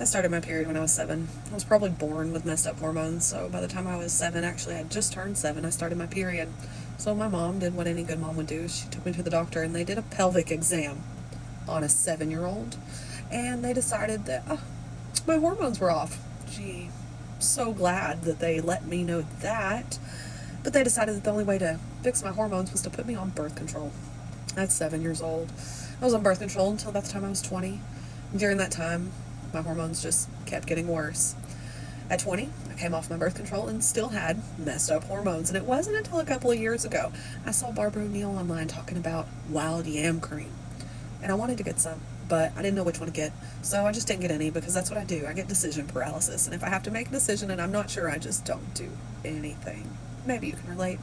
I started my period when I was 7. I was probably born with messed up hormones, so by the time I was 7, actually I had just turned 7, I started my period. So my mom did what any good mom would do. She took me to the doctor and they did a pelvic exam on a 7-year-old, and they decided that my hormones were off. Gee, so glad that they let me know that. But they decided that the only way to fix my hormones was to put me on birth control. That's 7 years old. I was on birth control until about the time I was 20. During that time, my hormones just kept getting worse. At 20, I came off my birth control and still had messed up hormones. And it wasn't until a couple of years ago I saw Barbara O'Neill online talking about wild yam cream. And I wanted to get some, but I didn't know which one to get. So I just didn't get any because that's what I do. I get decision paralysis. And if I have to make a decision and I'm not sure, I just don't do anything. Maybe you can relate.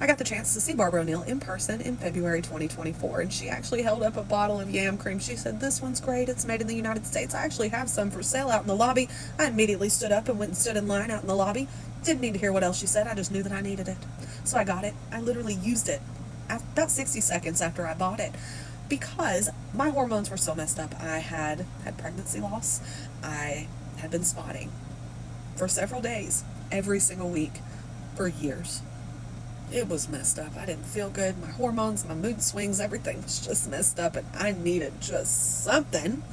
I got the chance to see Barbara O'Neill in person in February 2024, and she actually held up a bottle of yam cream. She said, "This one's great. It's made in the United States. I actually have some for sale out in the lobby." I immediately stood up and went and stood in line out in the lobby. Didn't need to hear what else she said. I just knew that I needed it. So I got it. I literally used it about 60 seconds after I bought it because my hormones were so messed up. I had pregnancy loss. I had been spotting for several days, every single week, for years. It was messed up. I didn't feel good. My hormones, my mood swings, everything was just messed up, and I needed just something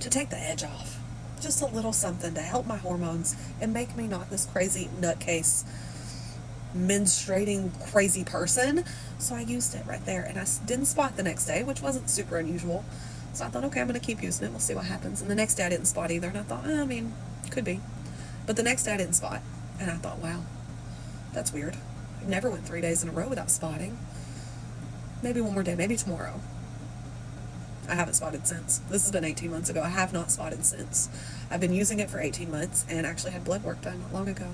to take the edge off. Just a little something to help my hormones and make me not this crazy nutcase, menstruating crazy person. So I used it right there, and I didn't spot the next day, which wasn't super unusual. So I thought, okay, I'm going to keep using it. We'll see what happens. And the next day I didn't spot either, and I thought, could be. But the next day I didn't spot, and I thought, wow, that's weird. Never went 3 days in a row without spotting. Maybe one more day, maybe tomorrow. I haven't spotted since. This has been 18 months ago. I have not spotted since. I've been using it for 18 months and actually had blood work done not long ago.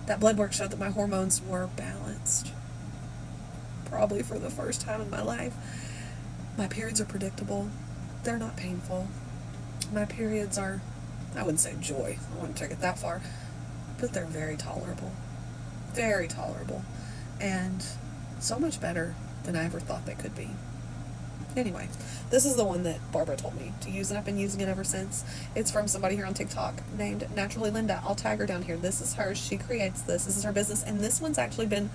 That blood work showed that my hormones were balanced. Probably for the first time in my life. My periods are predictable. They're not painful. My periods are, I wouldn't say joy. I wouldn't take it that far. But they're very tolerable. Very tolerable, and so much better than I ever thought they could be. Anyway, this is the one that Barbara told me to use, and I've been using it ever since. It's from somebody here on TikTok named Naturally Linda. I'll tag her down here. This is hers. She creates this. This is her business, and this one's actually been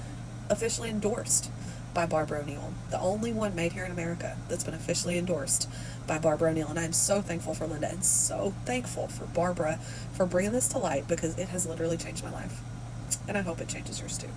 officially endorsed by Barbara O'Neill. The only one made here in America that's been officially endorsed by Barbara O'Neill, and I'm so thankful for Linda and so thankful for Barbara for bringing this to light because it has literally changed my life. And I hope it changes yours too.